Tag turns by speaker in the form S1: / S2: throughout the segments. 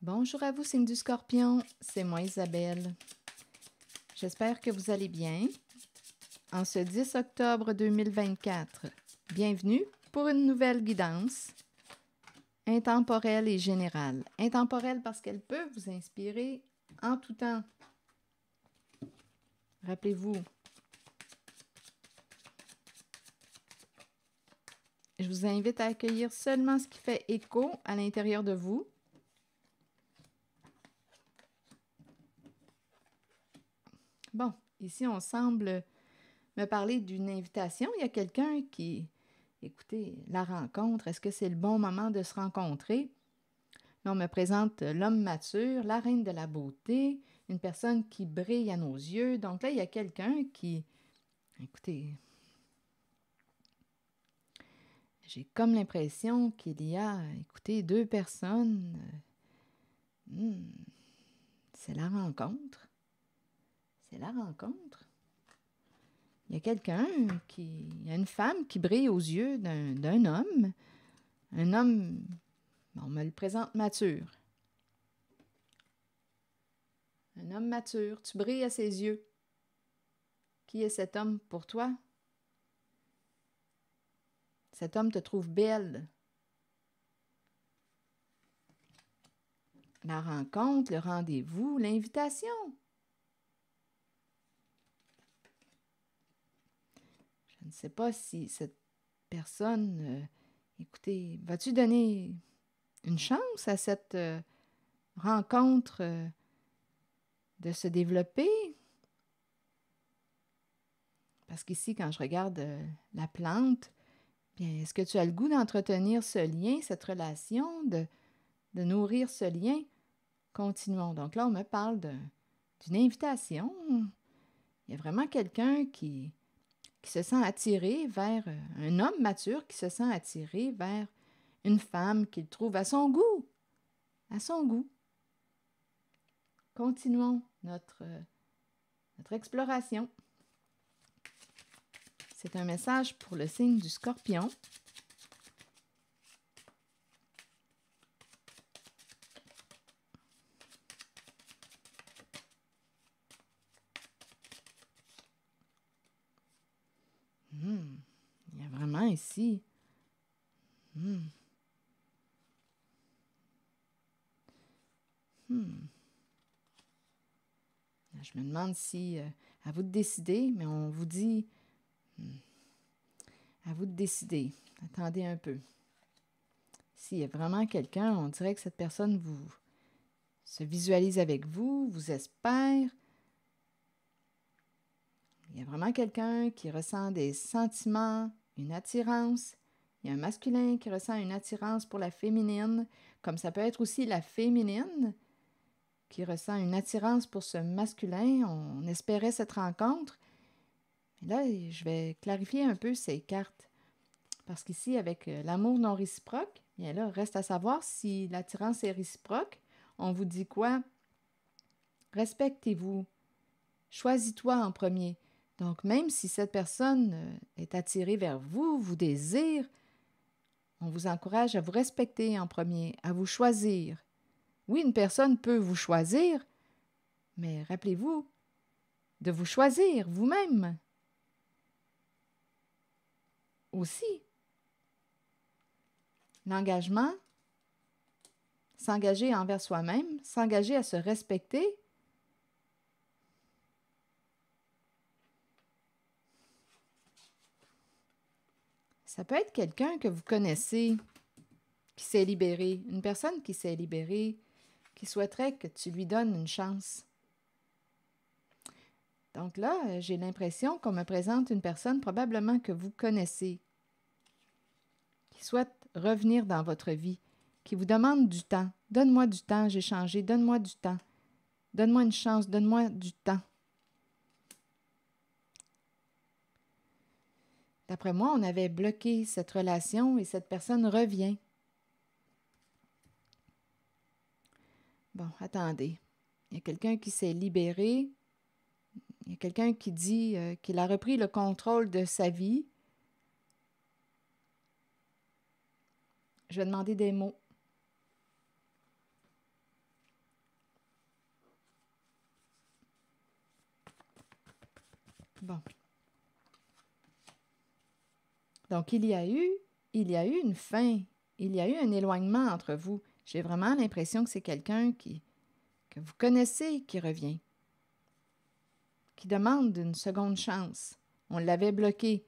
S1: Bonjour à vous, signe du Scorpion, c'est moi Isabelle. J'espère que vous allez bien. En ce 10 octobre 2024, bienvenue pour une nouvelle guidance intemporelle et générale. Intemporelle parce qu'elle peut vous inspirer en tout temps. Rappelez-vous, je vous invite à accueillir seulement ce qui fait écho à l'intérieur de vous. Bon, ici on semble me parler d'une invitation. Il y a quelqu'un qui... Écoutez, la rencontre, est-ce que c'est le bon moment de se rencontrer? Là, on me présente l'homme mature, la reine de la beauté, une personne qui brille à nos yeux. Donc là, il y a quelqu'un qui... Écoutez, j'ai comme l'impression qu'il y a, écoutez, deux personnes. C'est la rencontre. C'est la rencontre. Il y a quelqu'un qui... Il y a une femme qui brille aux yeux d'un homme. Un homme, on me le présente mature. Un homme mature, tu brilles à ses yeux. Qui est cet homme pour toi? Cet homme te trouve belle. La rencontre, le rendez-vous, l'invitation. Je ne sais pas si cette personne... écoutez, vas-tu donner une chance à cette rencontre de se développer? Parce qu'ici, quand je regarde la plante, bien, est-ce que tu as le goût d'entretenir ce lien, cette relation, de nourrir ce lien? Continuons. Donc là, on me parle d'une invitation. Il y a vraiment quelqu'un qui se sent attiré vers un homme mature, qui se sent attiré vers une femme qu'il trouve à son goût. À son goût. Continuons notre exploration. C'est un message pour le signe du Scorpion. Il y a vraiment ici... Je me demande si, à vous de décider, mais on vous dit, à vous de décider. Attendez un peu. S'il y a vraiment quelqu'un, on dirait que cette personne se visualise avec vous, vous espère. Il y a vraiment quelqu'un qui ressent des sentiments, une attirance. Il y a un masculin qui ressent une attirance pour la féminine, comme ça peut être aussi la féminine qui ressent une attirance pour ce masculin. On espérait cette rencontre. Et là, je vais clarifier un peu ces cartes. Parce qu'ici, avec l'amour non réciproque, bien là, reste à savoir si l'attirance est réciproque. On vous dit quoi? Respectez-vous. Choisis-toi en premier. Donc, même si cette personne est attirée vers vous, vous désire, on vous encourage à vous respecter en premier, à vous choisir. Oui, une personne peut vous choisir, mais rappelez-vous de vous choisir vous-même aussi. L'engagement, s'engager envers soi-même, s'engager à se respecter. Ça peut être quelqu'un que vous connaissez, qui s'est libéré, une personne qui s'est libérée, qui souhaiterait que tu lui donnes une chance. Donc là, j'ai l'impression qu'on me présente une personne probablement que vous connaissez, qui souhaite revenir dans votre vie, qui vous demande du temps. Donne-moi du temps, j'ai changé, donne-moi du temps. Donne-moi une chance, donne-moi du temps. D'après moi, on avait bloqué cette relation et cette personne revient. Bon, attendez. Il y a quelqu'un qui s'est libéré. Il y a quelqu'un qui dit qu'il a repris le contrôle de sa vie. Je vais demander des mots. Bon. Donc, il y a eu une fin. Il y a eu un éloignement entre vous. J'ai vraiment l'impression que c'est quelqu'un que vous connaissez qui revient, qui demande une seconde chance. On l'avait bloqué.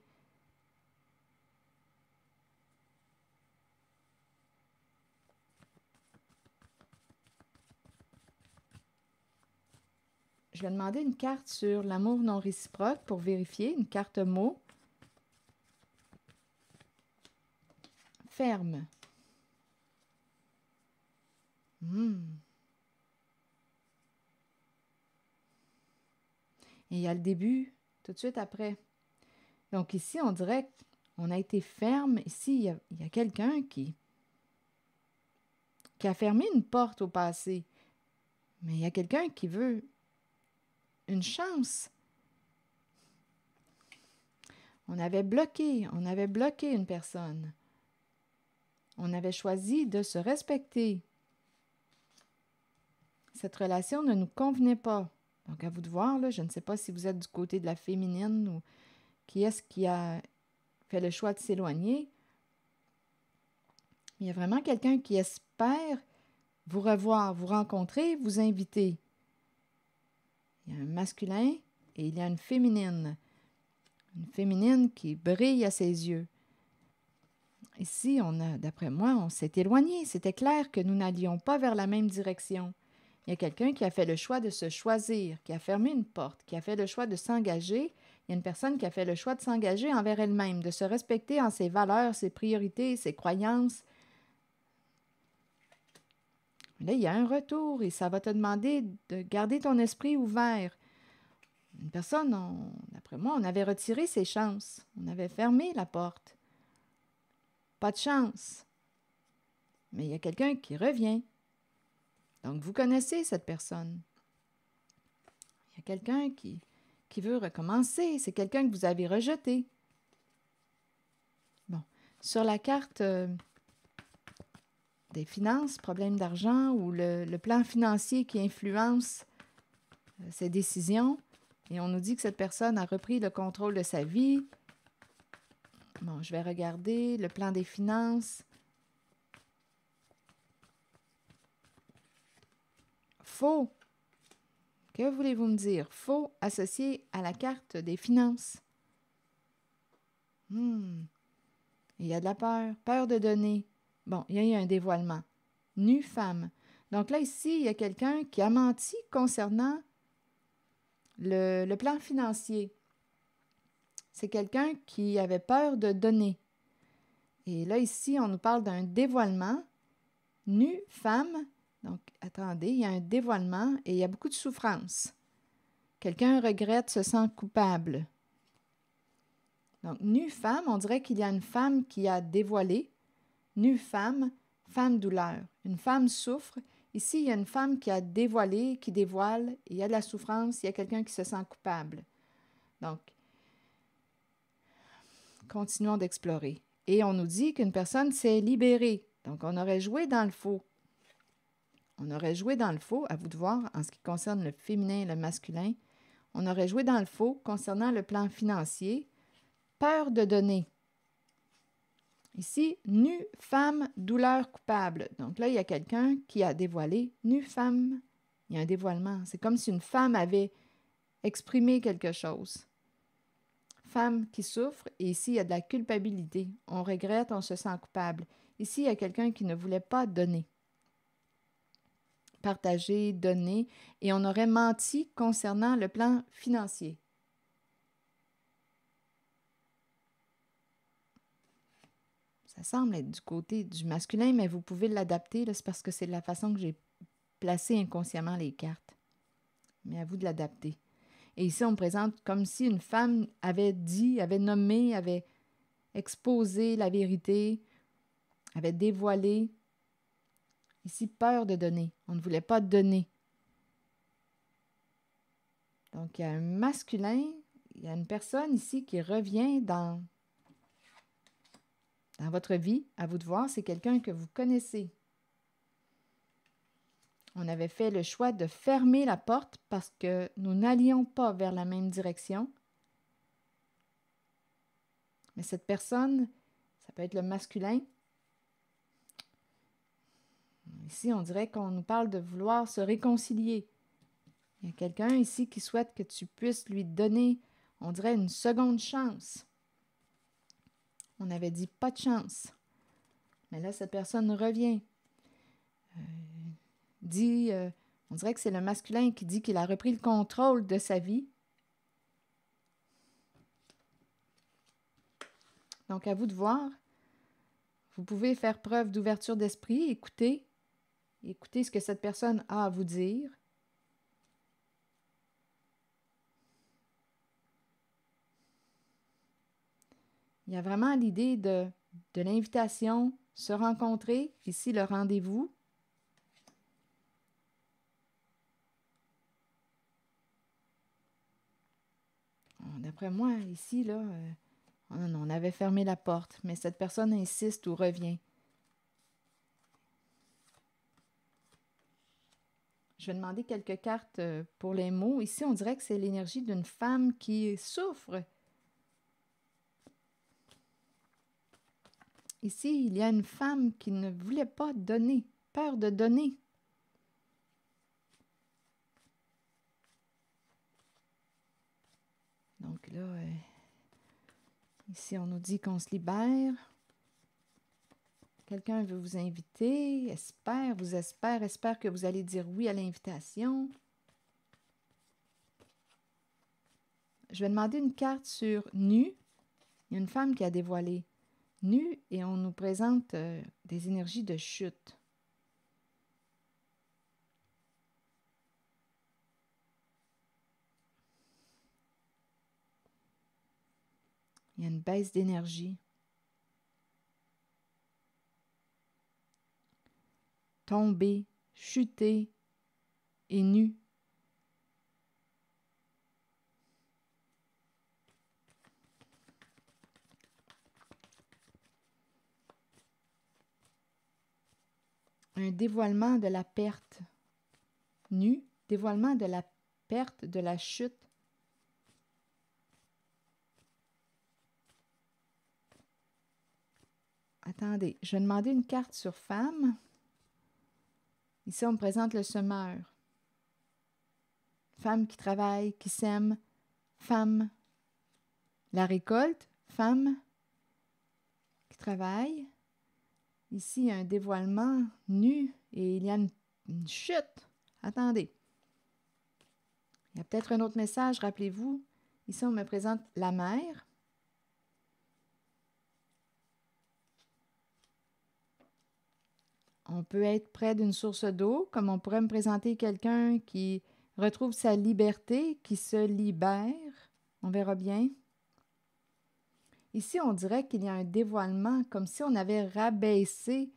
S1: Je vais demander une carte sur l'amour non réciproque pour vérifier, une carte mot. Ferme. Et il y a le début, tout de suite après. Donc ici, on dirait qu'on a été ferme. Ici, il y a quelqu'un qui a fermé une porte au passé. Mais il y a quelqu'un qui veut une chance. On avait bloqué une personne. On avait choisi de se respecter. Cette relation ne nous convenait pas. Donc, à vous de voir, là, je ne sais pas si vous êtes du côté de la féminine ou qui est-ce qui a fait le choix de s'éloigner. Il y a vraiment quelqu'un qui espère vous revoir, vous rencontrer, vous inviter. Il y a un masculin et il y a une féminine. Une féminine qui brille à ses yeux. Ici, d'après moi, on s'est éloigné. C'était clair que nous n'allions pas vers la même direction. Il y a quelqu'un qui a fait le choix de se choisir, qui a fermé une porte, qui a fait le choix de s'engager. Il y a une personne qui a fait le choix de s'engager envers elle-même, de se respecter en ses valeurs, ses priorités, ses croyances. Là, il y a un retour et ça va te demander de garder ton esprit ouvert. Une personne, d'après moi, on avait retiré ses chances. On avait fermé la porte. Pas de chance. Mais il y a quelqu'un qui revient. Donc, vous connaissez cette personne. Il y a quelqu'un qui veut recommencer. C'est quelqu'un que vous avez rejeté. Bon. Sur la carte des finances, problème d'argent ou le plan financier qui influence ses décisions, et on nous dit que cette personne a repris le contrôle de sa vie. Bon, je vais regarder le plan des finances. Faux. Que voulez-vous me dire? Faux associé à la carte des finances. Il y a de la peur. Peur de donner. Bon, il y a eu un dévoilement. Nue femme. Donc là, ici, il y a quelqu'un qui a menti concernant le plan financier. C'est quelqu'un qui avait peur de donner. Et là, ici, on nous parle d'un dévoilement. Nue femme. Donc, attendez, il y a un dévoilement et il y a beaucoup de souffrance. Quelqu'un regrette, se sent coupable. Donc, nue femme, on dirait qu'il y a une femme qui a dévoilé. Nue femme, femme douleur. Une femme souffre. Ici, il y a une femme qui a dévoilé, qui dévoile. Il y a de la souffrance, il y a quelqu'un qui se sent coupable. Donc, continuons d'explorer. Et on nous dit qu'une personne s'est libérée. Donc, on aurait joué dans le faux. On aurait joué dans le faux, à vous de voir, en ce qui concerne le féminin et le masculin. On aurait joué dans le faux concernant le plan financier. Peur de donner. Ici, nue femme, douleur coupable. Donc là, il y a quelqu'un qui a dévoilé. Nue femme, il y a un dévoilement. C'est comme si une femme avait exprimé quelque chose. Femme qui souffre, et ici, il y a de la culpabilité. On regrette, on se sent coupable. Ici, il y a quelqu'un qui ne voulait pas donner. Partager, donner, et on aurait menti concernant le plan financier. Ça semble être du côté du masculin, mais vous pouvez l'adapter. C'est parce que c'est la façon que j'ai placé inconsciemment les cartes. Mais à vous de l'adapter. Et ici, on me présente comme si une femme avait dit, avait nommé, avait exposé la vérité, avait dévoilé. Ici, peur de donner. On ne voulait pas donner. Donc, il y a un masculin, il y a une personne ici qui revient dans votre vie. À vous de voir, c'est quelqu'un que vous connaissez. On avait fait le choix de fermer la porte parce que nous n'allions pas vers la même direction. Mais cette personne, ça peut être le masculin. Ici, on dirait qu'on nous parle de vouloir se réconcilier. Il y a quelqu'un ici qui souhaite que tu puisses lui donner, on dirait, une seconde chance. On avait dit pas de chance. Mais là, cette personne revient. On dirait que c'est le masculin qui dit qu'il a repris le contrôle de sa vie. Donc, à vous de voir. Vous pouvez faire preuve d'ouverture d'esprit, écouter ce que cette personne a à vous dire. Il y a vraiment l'idée de l'invitation, se rencontrer, ici le rendez-vous. D'après moi, ici, là, on avait fermé la porte, mais cette personne insiste ou revient. Je vais demander quelques cartes pour les mots. Ici, on dirait que c'est l'énergie d'une femme qui souffre. Ici, il y a une femme qui ne voulait pas donner, peur de donner. Donc là, ici, on nous dit qu'on se libère. Quelqu'un veut vous inviter, espère que vous allez dire oui à l'invitation. Je vais demander une carte sur nu. Il y a une femme qui a dévoilé nu et on nous présente des énergies de chute. Il y a une baisse d'énergie. Tomber, chuter et nu. Un dévoilement de la perte. Nu, dévoilement de la perte, de la chute. Attendez, je vais demander une carte sur femme. Ici, on me présente le semeur. Femme qui travaille, qui sème. Femme. La récolte. Femme qui travaille. Ici, il y a un dévoilement nu et il y a une chute. Attendez. Il y a peut-être un autre message, rappelez-vous. Ici, on me présente la mère. On peut être près d'une source d'eau, comme on pourrait me présenter quelqu'un qui retrouve sa liberté, qui se libère. On verra bien. Ici, on dirait qu'il y a un dévoilement, comme si on avait rabaissé.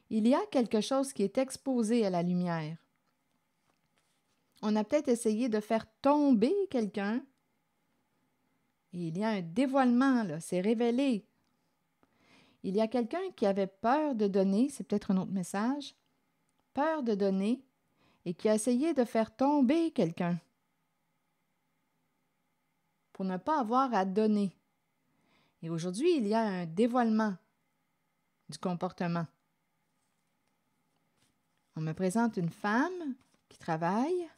S1: Il y a quelque chose qui est exposé à la lumière. On a peut-être essayé de faire tomber quelqu'un. Et il y a un dévoilement, là, c'est révélé. Il y a quelqu'un qui avait peur de donner, c'est peut-être un autre message, peur de donner, et qui a essayé de faire tomber quelqu'un pour ne pas avoir à donner. Et aujourd'hui, il y a un dévoilement du comportement. On me présente une femme qui travaille.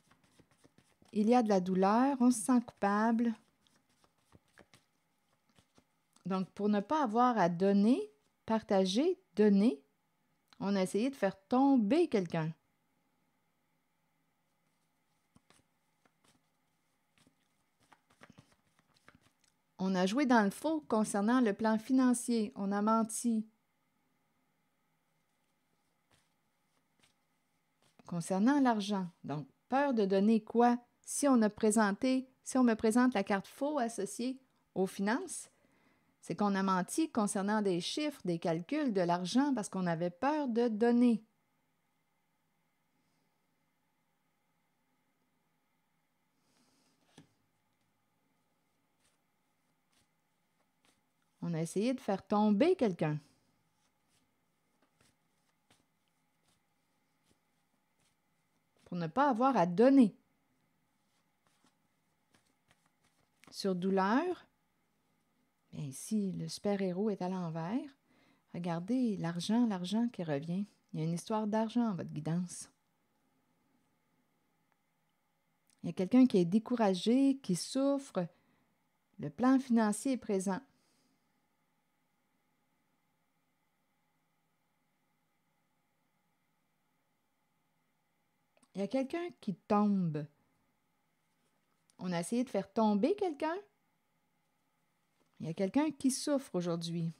S1: Il y a de la douleur, on se sent coupable. Donc, pour ne pas avoir à donner, partager, donner, on a essayé de faire tomber quelqu'un. On a joué dans le faux concernant le plan financier. On a menti. Concernant l'argent. Donc, peur de donner quoi? Si on me présente la carte faux associée aux finances, c'est qu'on a menti concernant des chiffres, des calculs, de l'argent parce qu'on avait peur de donner. On a essayé de faire tomber quelqu'un. Pour ne pas avoir à donner. Sur douleur, Bien, ici, le super-héros est à l'envers. Regardez l'argent, l'argent qui revient. Il y a une histoire d'argent en votre guidance. Il y a quelqu'un qui est découragé, qui souffre. Le plan financier est présent. Il y a quelqu'un qui tombe. On a essayé de faire tomber quelqu'un. Il y a quelqu'un qui souffre aujourd'hui.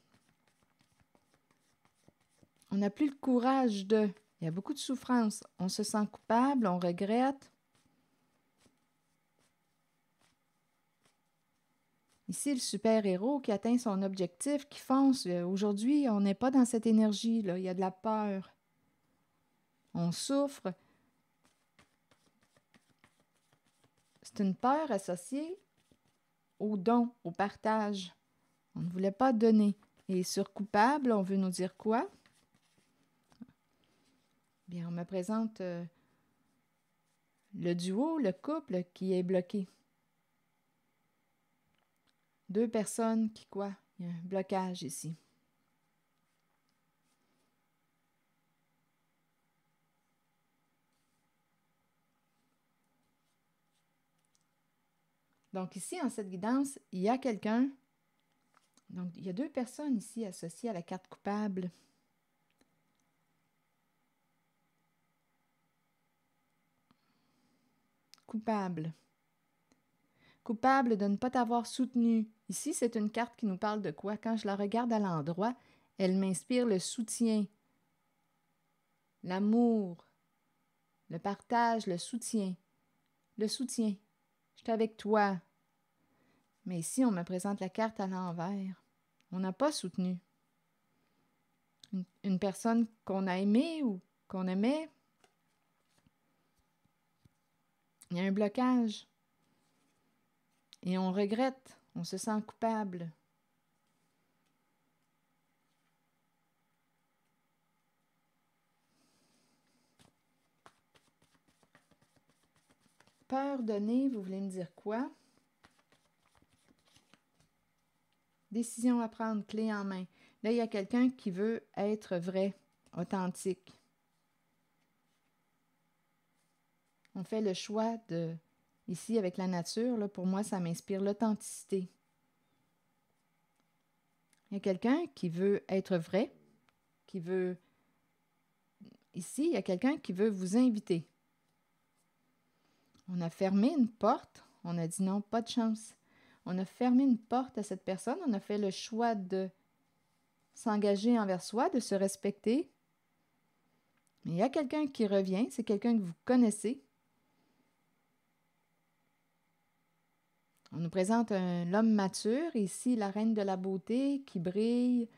S1: On n'a plus le courage de. Il y a beaucoup de souffrance. On se sent coupable, on regrette. Ici, le super-héros qui atteint son objectif, qui fonce. Aujourd'hui, on n'est pas dans cette énergie-là. Il y a de la peur. On souffre. C'est une peur associée au don, au partage. On ne voulait pas donner. Et sur coupable, on veut nous dire quoi? Bien, on me présente le duo, le couple qui est bloqué. Deux personnes qui quoi? Il y a un blocage ici. Donc ici, en cette guidance, il y a quelqu'un. Donc, il y a deux personnes ici associées à la carte coupable. Coupable. Coupable de ne pas t'avoir soutenu. Ici, c'est une carte qui nous parle de quoi? Quand je la regarde à l'endroit, elle m'inspire le soutien, l'amour, le partage, le soutien. Le soutien. Je suis avec toi. Mais ici, on me présente la carte à l'envers. On n'a pas soutenu. Une personne qu'on a aimée ou qu'on aimait, il y a un blocage. Et on regrette, on se sent coupable. Peur donnée, vous voulez me dire quoi? Décision à prendre, clé en main. Là, il y a quelqu'un qui veut être vrai, authentique. On fait le choix de, ici avec la nature, là, pour moi, ça m'inspire l'authenticité. Il y a quelqu'un qui veut être vrai, qui veut, ici, il y a quelqu'un qui veut vous inviter. On a fermé une porte, on a dit non, pas de chance. On a fermé une porte à cette personne, on a fait le choix de s'engager envers soi, de se respecter. Mais il y a quelqu'un qui revient, c'est quelqu'un que vous connaissez. On nous présente l'homme mature, ici la reine de la beauté qui brille,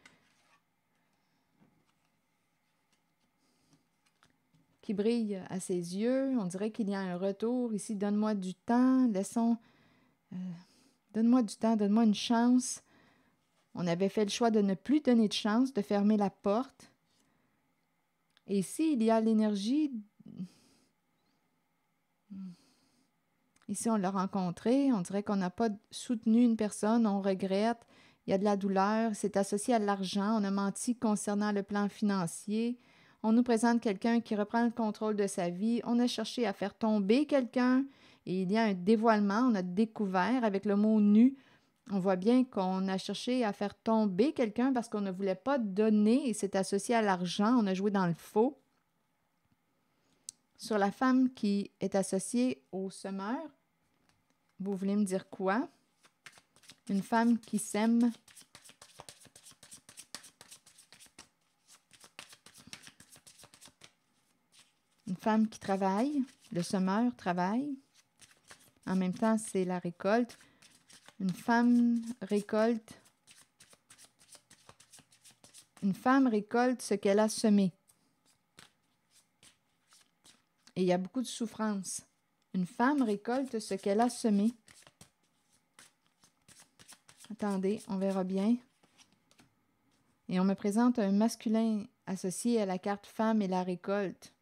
S1: à ses yeux. On dirait qu'il y a un retour ici. Donne-moi du temps, donne-moi du temps, donne-moi une chance. On avait fait le choix de ne plus donner de chance, de fermer la porte. Et ici, il y a l'énergie. Ici, on l'a rencontré. On dirait qu'on n'a pas soutenu une personne, on regrette. Il y a de la douleur, c'est associé à l'argent. On a menti concernant le plan financier. On nous présente quelqu'un qui reprend le contrôle de sa vie. On a cherché à faire tomber quelqu'un et il y a un dévoilement. On a découvert avec le mot nu. On voit bien qu'on a cherché à faire tomber quelqu'un parce qu'on ne voulait pas donner et c'est associé à l'argent. On a joué dans le faux. Sur la femme qui est associée au semeur, vous voulez me dire quoi? Une femme qui sème. Une femme qui travaille. Le semeur travaille. En même temps, c'est la récolte. Une femme récolte. Une femme récolte ce qu'elle a semé. Et il y a beaucoup de souffrance. Une femme récolte ce qu'elle a semé. Attendez, on verra bien. Et on me présente un masculin associé à la carte femme et la récolte.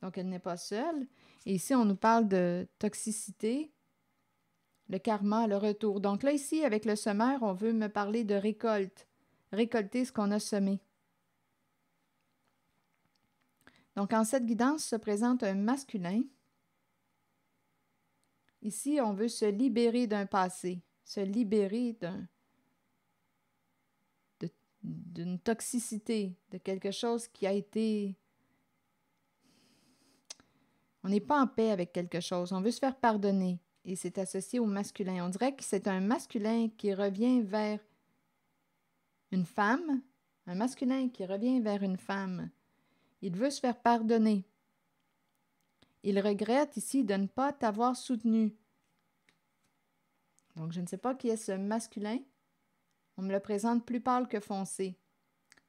S1: Donc, elle n'est pas seule. Et ici, on nous parle de toxicité. le karma, le retour. Donc là, ici, avec le semeur, on veut me parler de récolte. Récolter ce qu'on a semé. Donc, en cette guidance se présente un masculin. Ici, on veut se libérer d'un passé, se libérer d'une toxicité, de quelque chose qui a été... On n'est pas en paix avec quelque chose, on veut se faire pardonner. Et c'est associé au masculin. On dirait que c'est un masculin qui revient vers une femme, un masculin qui revient vers une femme. Il veut se faire pardonner. Il regrette ici de ne pas t'avoir soutenu. Donc, je ne sais pas qui est ce masculin. On me le présente plus pâle que foncé.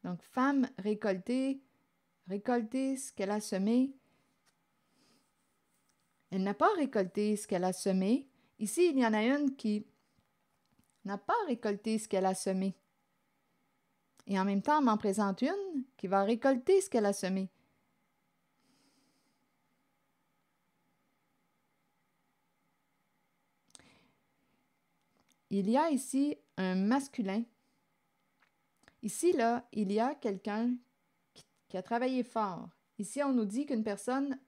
S1: Donc, femme récolter ce qu'elle a semé. Elle n'a pas récolté ce qu'elle a semé. Ici, il y en a une qui n'a pas récolté ce qu'elle a semé. Et en même temps, on m'en présente une qui va récolter ce qu'elle a semé. Il y a ici un masculin. Ici, là, il y a quelqu'un qui a travaillé fort. Ici, on nous dit qu'une personne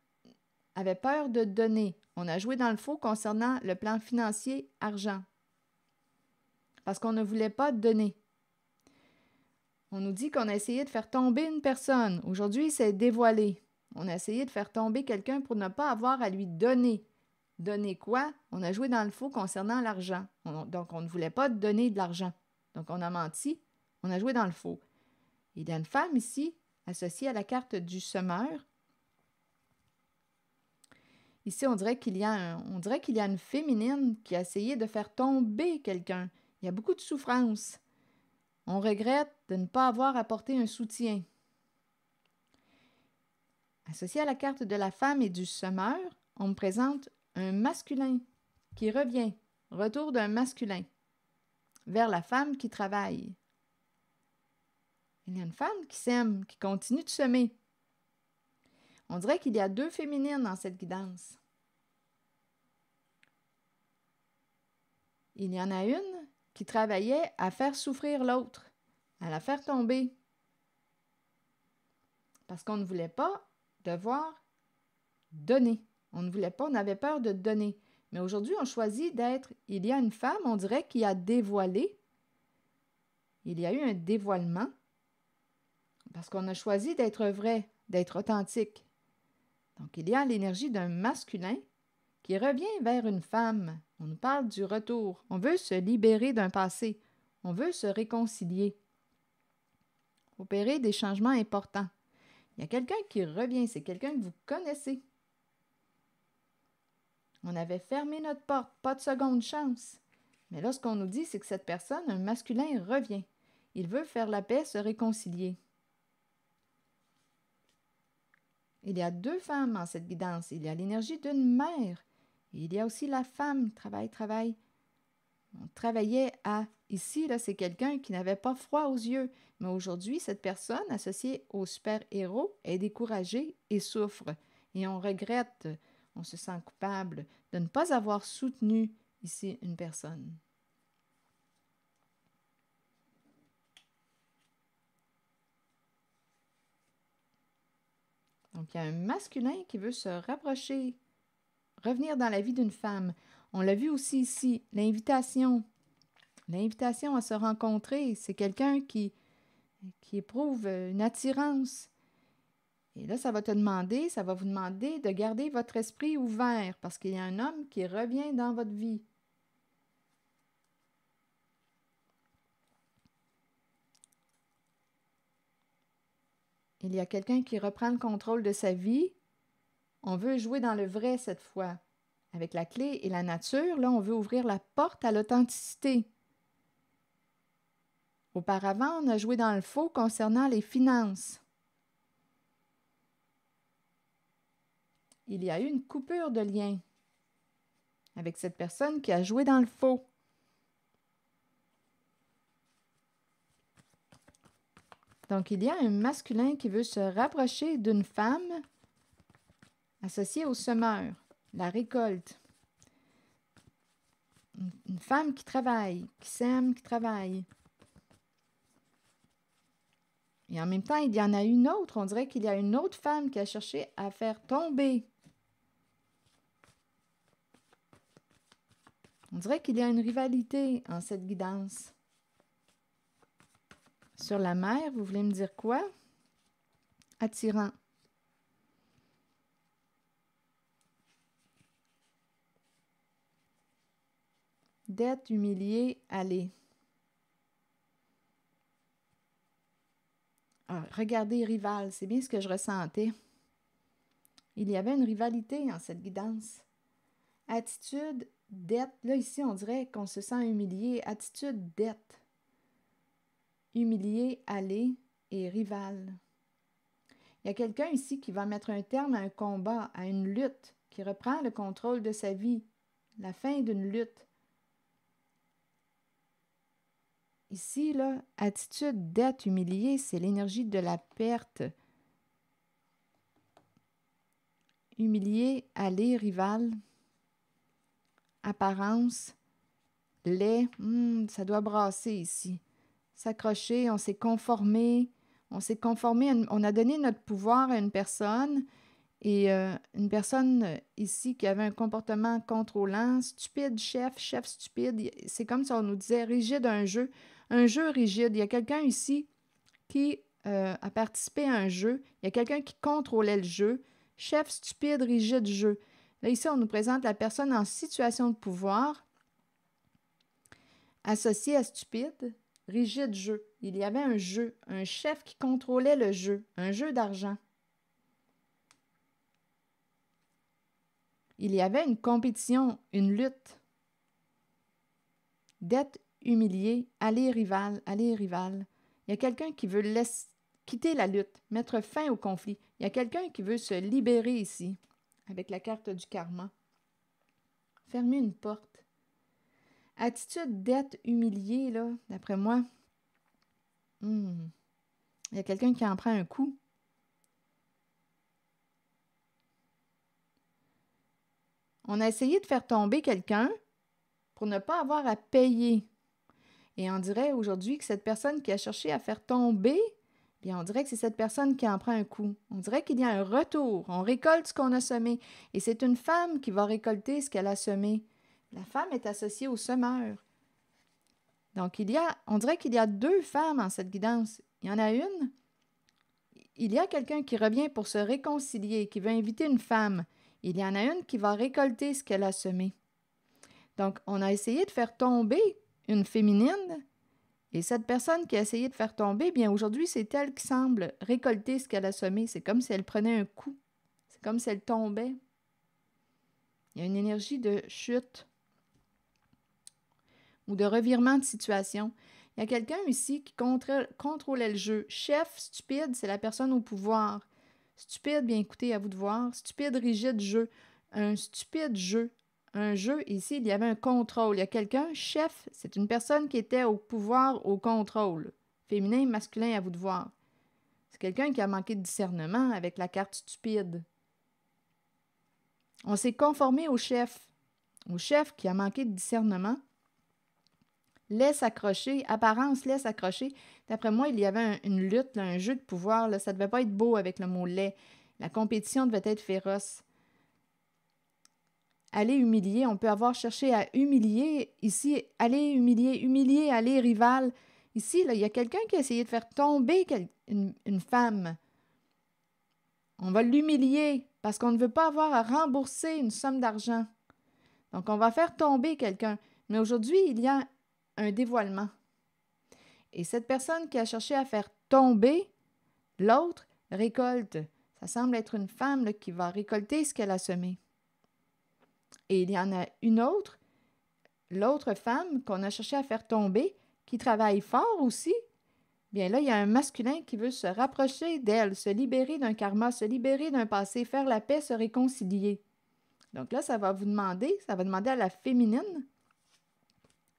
S1: avait peur de donner. On a joué dans le faux concernant le plan financier argent. Parce qu'on ne voulait pas donner. On nous dit qu'on a essayé de faire tomber une personne. Aujourd'hui, c'est dévoilé. On a essayé de faire tomber quelqu'un pour ne pas avoir à lui donner. Donner quoi? On a joué dans le faux concernant l'argent. Donc, on ne voulait pas donner de l'argent. Donc, on a menti. On a joué dans le faux. Il y a une femme ici, associée à la carte du semeur. Ici, on dirait qu'il y a une féminine qui a essayé de faire tomber quelqu'un. Il y a beaucoup de souffrance. On regrette de ne pas avoir apporté un soutien. Associé à la carte de la femme et du semeur, on me présente un masculin qui revient, retour d'un masculin, vers la femme qui travaille. Il y a une femme qui sème, qui continue de semer. On dirait qu'il y a deux féminines dans cette guidance. Il y en a une qui travaillait à faire souffrir l'autre, à la faire tomber. Parce qu'on ne voulait pas devoir donner. On ne voulait pas, on avait peur de donner. Mais aujourd'hui, on choisit d'être... Il y a une femme, on dirait, qui a dévoilé. Il y a eu un dévoilement. Parce qu'on a choisi d'être vrai, d'être authentique. Donc, il y a l'énergie d'un masculin qui revient vers une femme. On nous parle du retour. On veut se libérer d'un passé. On veut se réconcilier. Opérer des changements importants. Il y a quelqu'un qui revient. C'est quelqu'un que vous connaissez. On avait fermé notre porte. Pas de seconde chance. Mais là, ce qu'on nous dit, c'est que cette personne, un masculin, revient. Il veut faire la paix, se réconcilier. Il y a deux femmes en cette guidance. Il y a l'énergie d'une mère. Et il y a aussi la femme. Travail. On travaillait à... Ici, là, c'est quelqu'un qui n'avait pas froid aux yeux. Mais aujourd'hui, cette personne, associée au super-héros, est découragée et souffre. Et on regrette, on se sent coupable de ne pas avoir soutenu ici une personne. Donc, il y a un masculin qui veut se rapprocher, revenir dans la vie d'une femme. On l'a vu aussi ici, l'invitation. L'invitation à se rencontrer, c'est quelqu'un qui éprouve une attirance. Et là, ça va vous demander de garder votre esprit ouvert parce qu'il y a un homme qui revient dans votre vie. Il y a quelqu'un qui reprend le contrôle de sa vie. On veut jouer dans le vrai cette fois. Avec la clé et la nature, là, on veut ouvrir la porte à l'authenticité. Auparavant, on a joué dans le faux concernant les finances. Il y a eu une coupure de lien avec cette personne qui a joué dans le faux. Donc, il y a un masculin qui veut se rapprocher d'une femme associée au semeur, la récolte. une femme qui travaille, qui s'aime, qui travaille. Et en même temps, il y en a une autre. On dirait qu'il y a une autre femme qui a cherché à faire tomber. On dirait qu'il y a une rivalité en cette guidance. Sur la mer, vous voulez me dire quoi? Attirant. Dette, humilié, aller. Ah, regardez, rival, c'est bien ce que je ressentais. Il y avait une rivalité en cette guidance. Attitude, dette. Là, ici, on dirait qu'on se sent humilié. Attitude, dette. Humilié, aller et rival. Il y a quelqu'un ici qui va mettre un terme à un combat, à une lutte, qui reprend le contrôle de sa vie. La fin d'une lutte. Ici, là, attitude, dette, humilié, c'est l'énergie de la perte. Humilié, aller, rival. Apparence, lait, ça doit brasser ici. S'accrocher, on s'est conformé, on a donné notre pouvoir à une personne et une personne ici qui avait un comportement contrôlant, stupide, chef stupide, c'est comme si on nous disait rigide un jeu rigide. Il y a quelqu'un ici qui a participé à un jeu, il y a quelqu'un qui contrôlait le jeu, chef stupide, rigide jeu. Là, ici, on nous présente la personne en situation de pouvoir, associée à stupide, rigide jeu. Il y avait un jeu, un chef qui contrôlait le jeu, un jeu d'argent. Il y avait une compétition, une lutte. Dette, humilié, aller rival, aller rival. Il y a quelqu'un qui veut quitter la lutte, mettre fin au conflit. Il y a quelqu'un qui veut se libérer ici, avec la carte du karma. Fermer une porte. Attitude, dette, humilié, là, d'après moi. Il y a quelqu'un qui en prend un coup. On a essayé de faire tomber quelqu'un pour ne pas avoir à payer. Et on dirait aujourd'hui que cette personne qui a cherché à faire tomber, bien on dirait que c'est cette personne qui en prend un coup. On dirait qu'il y a un retour. On récolte ce qu'on a semé. Et c'est une femme qui va récolter ce qu'elle a semé. La femme est associée au semeur. Donc, on dirait qu'il y a deux femmes en cette guidance. Il y en a une. Il y a quelqu'un qui revient pour se réconcilier, qui veut inviter une femme. Il y en a une qui va récolter ce qu'elle a semé. Donc, on a essayé de faire tomber une féminine, et cette personne qui a essayé de faire tomber, bien aujourd'hui, c'est elle qui semble récolter ce qu'elle a semé. C'est comme si elle prenait un coup. C'est comme si elle tombait. Il y a une énergie de chute ou de revirement de situation. Il y a quelqu'un ici qui contrôlait le jeu. Chef, stupide, c'est la personne au pouvoir. Stupide, bien écoutez, à vous de voir. Stupide, rigide, jeu. Un stupide jeu. Un jeu, ici, il y avait un contrôle. Il y a quelqu'un, chef, c'est une personne qui était au pouvoir, au contrôle. Féminin, masculin, à vous de voir. C'est quelqu'un qui a manqué de discernement avec la carte stupide. On s'est conformé au chef qui a manqué de discernement. Laisse accrocher, apparence laisse accrocher. D'après moi, il y avait une lutte, là, un jeu de pouvoir. Là, ça ne devait pas être beau avec le mot lait. La compétition devait être féroce. Aller humilier, on peut avoir cherché à humilier. Ici, aller humilier, aller rival. Ici, là, il y a quelqu'un qui a essayé de faire tomber une femme. On va l'humilier parce qu'on ne veut pas avoir à rembourser une somme d'argent. Donc, on va faire tomber quelqu'un. Mais aujourd'hui, il y a un dévoilement. Et cette personne qui a cherché à faire tomber l'autre récolte. Ça semble être une femme là, qui va récolter ce qu'elle a semé. Et il y en a une autre, l'autre femme qu'on a cherché à faire tomber, qui travaille fort aussi. Bien là, il y a un masculin qui veut se rapprocher d'elle, se libérer d'un karma, se libérer d'un passé, faire la paix, se réconcilier. Donc là, ça va demander à la féminine.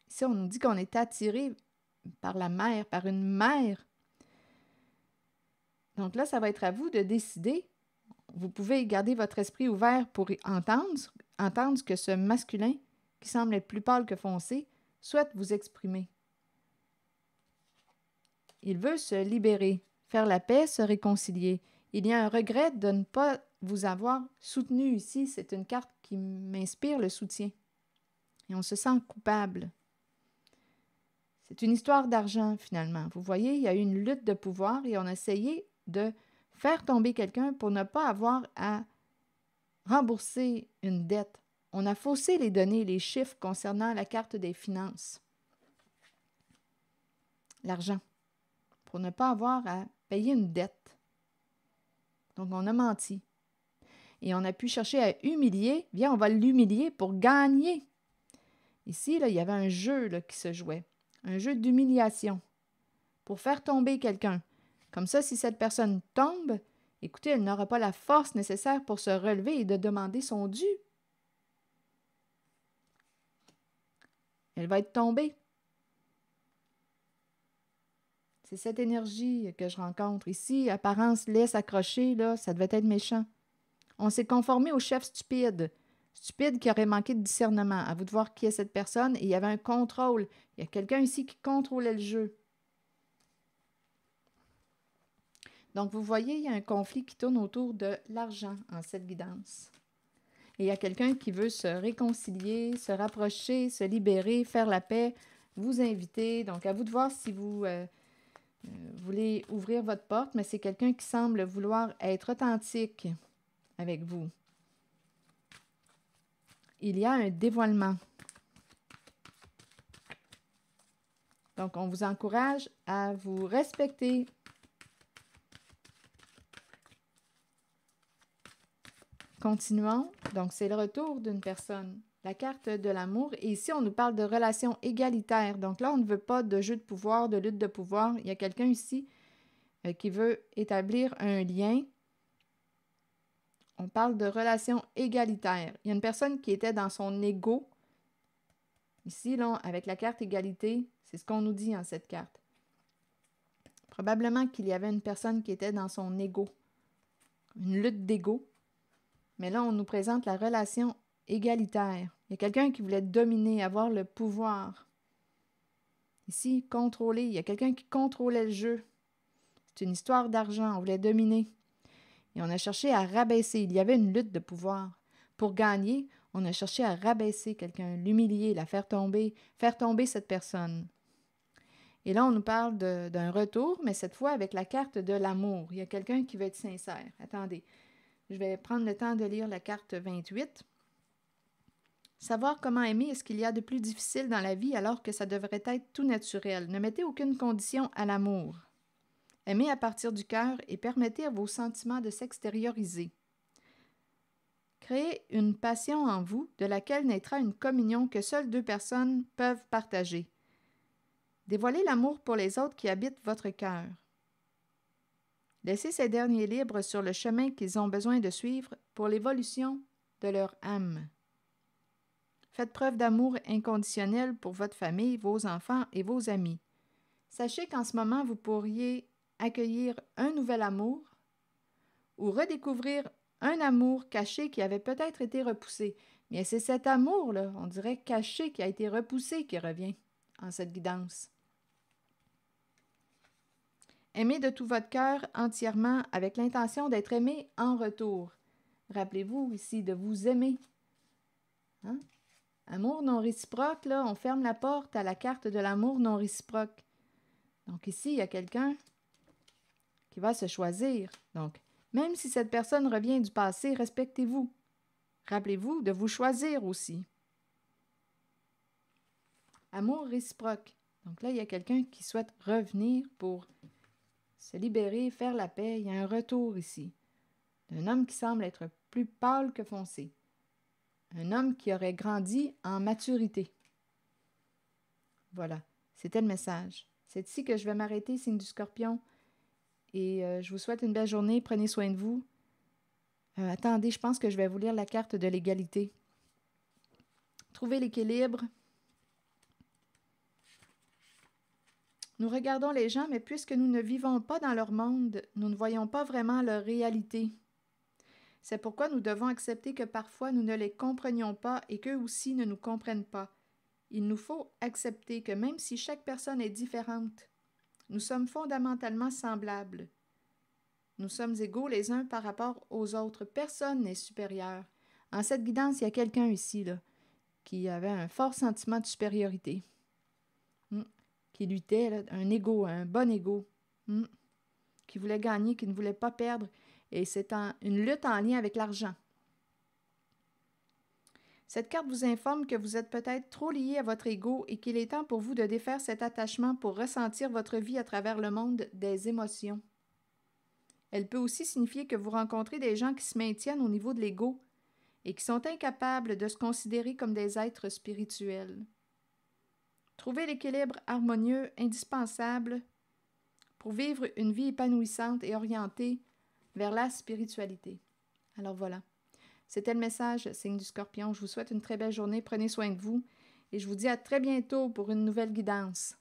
S1: Ici, on nous dit qu'on est attiré par la mère, par une mère. Donc là, ça va être à vous de décider. Vous pouvez garder votre esprit ouvert pour entendre ce que ce masculin qui semble être plus pâle que foncé, souhaite vous exprimer. Il veut se libérer, faire la paix, se réconcilier. Il y a un regret de ne pas vous avoir soutenu ici. C'est une carte qui m'inspire le soutien. Et on se sent coupable. C'est une histoire d'argent, finalement. Vous voyez, il y a eu une lutte de pouvoir et on a essayé de faire tomber quelqu'un pour ne pas avoir à rembourser une dette. On a faussé les données, les chiffres concernant la carte des finances. L'argent. Pour ne pas avoir à payer une dette. Donc, on a menti. Et on a pu chercher à humilier. Bien, on va l'humilier pour gagner. Ici, là, il y avait un jeu là, qui se jouait. Un jeu d'humiliation. Pour faire tomber quelqu'un. Comme ça, si cette personne tombe, écoutez, elle n'aura pas la force nécessaire pour se relever et de demander son dû. Elle va être tombée. C'est cette énergie que je rencontre. Ici, apparence laisse accrocher, là, ça devait être méchant. On s'est conformé au chef stupide. Stupide qui aurait manqué de discernement. À vous de voir qui est cette personne. Et il y avait un contrôle. Il y a quelqu'un ici qui contrôlait le jeu. Donc, vous voyez, il y a un conflit qui tourne autour de l'argent en cette guidance. Et il y a quelqu'un qui veut se réconcilier, se rapprocher, se libérer, faire la paix, vous inviter. Donc, à vous de voir si vous voulez ouvrir votre porte, mais c'est quelqu'un qui semble vouloir être authentique avec vous. Il y a un dévoilement. Donc, on vous encourage à vous respecter. Continuons. Donc, c'est le retour d'une personne. La carte de l'amour. Et ici, on nous parle de relations égalitaires. Donc là, on ne veut pas de jeu de pouvoir, de lutte de pouvoir. Il y a quelqu'un ici qui veut établir un lien. On parle de relations égalitaires. Il y a une personne qui était dans son ego. Ici, là, avec la carte égalité, c'est ce qu'on nous dit en cette carte. Probablement qu'il y avait une personne qui était dans son ego. Une lutte d'ego. Mais là, on nous présente la relation égalitaire. Il y a quelqu'un qui voulait dominer, avoir le pouvoir. Ici, contrôler. Il y a quelqu'un qui contrôlait le jeu. C'est une histoire d'argent. On voulait dominer. Et on a cherché à rabaisser. Il y avait une lutte de pouvoir. Pour gagner, on a cherché à rabaisser quelqu'un, l'humilier, la faire tomber cette personne. Et là, on nous parle d'un retour, mais cette fois avec la carte de l'amour. Il y a quelqu'un qui veut être sincère. Attendez, je vais prendre le temps de lire la carte 28. Savoir comment aimer est ce qu'il y a de plus difficile dans la vie alors que ça devrait être tout naturel. Ne mettez aucune condition à l'amour. Aimez à partir du cœur et permettez à vos sentiments de s'extérioriser. Créez une passion en vous de laquelle naîtra une communion que seules deux personnes peuvent partager. Dévoilez l'amour pour les autres qui habitent votre cœur. Laissez ces derniers libres sur le chemin qu'ils ont besoin de suivre pour l'évolution de leur âme. Faites preuve d'amour inconditionnel pour votre famille, vos enfants et vos amis. Sachez qu'en ce moment, vous pourriez accueillir un nouvel amour ou redécouvrir un amour caché qui avait peut-être été repoussé. Mais c'est cet amour-là, on dirait caché, qui a été repoussé, qui revient en cette guidance. Aimez de tout votre cœur entièrement avec l'intention d'être aimé en retour. Rappelez-vous ici de vous aimer. Hein? Amour non réciproque, là, on ferme la porte à la carte de l'amour non réciproque. Donc ici, il y a quelqu'un qui va se choisir. Donc, même si cette personne revient du passé, respectez-vous. Rappelez-vous de vous choisir aussi. Amour réciproque. Donc là, il y a quelqu'un qui souhaite revenir pour se libérer, faire la paix. Il y a un retour ici. D'un homme qui semble être plus pâle que foncé. Un homme qui aurait grandi en maturité. Voilà, c'était le message. C'est ici que je vais m'arrêter, signe du Scorpion. Et je vous souhaite une belle journée. Prenez soin de vous. Attendez, je pense que je vais vous lire la carte de l'égalité. Trouvez l'équilibre. Nous regardons les gens, mais puisque nous ne vivons pas dans leur monde, nous ne voyons pas vraiment leur réalité. C'est pourquoi nous devons accepter que parfois nous ne les comprenions pas et qu'eux aussi ne nous comprennent pas. Il nous faut accepter que même si chaque personne est différente, nous sommes fondamentalement semblables. Nous sommes égaux les uns par rapport aux autres. Personne n'est supérieur. En cette guidance, il y a quelqu'un ici là, qui avait un fort sentiment de supériorité, qui luttait, là, un ego, un bon ego, qui voulait gagner, qui ne voulait pas perdre. Et c'est une lutte en lien avec l'argent. Cette carte vous informe que vous êtes peut-être trop lié à votre ego et qu'il est temps pour vous de défaire cet attachement pour ressentir votre vie à travers le monde des émotions. Elle peut aussi signifier que vous rencontrez des gens qui se maintiennent au niveau de l'ego et qui sont incapables de se considérer comme des êtres spirituels. Trouvez l'équilibre harmonieux indispensable pour vivre une vie épanouissante et orientée vers la spiritualité. Alors voilà, c'était le message, signe du Scorpion. Je vous souhaite une très belle journée, prenez soin de vous et je vous dis à très bientôt pour une nouvelle guidance.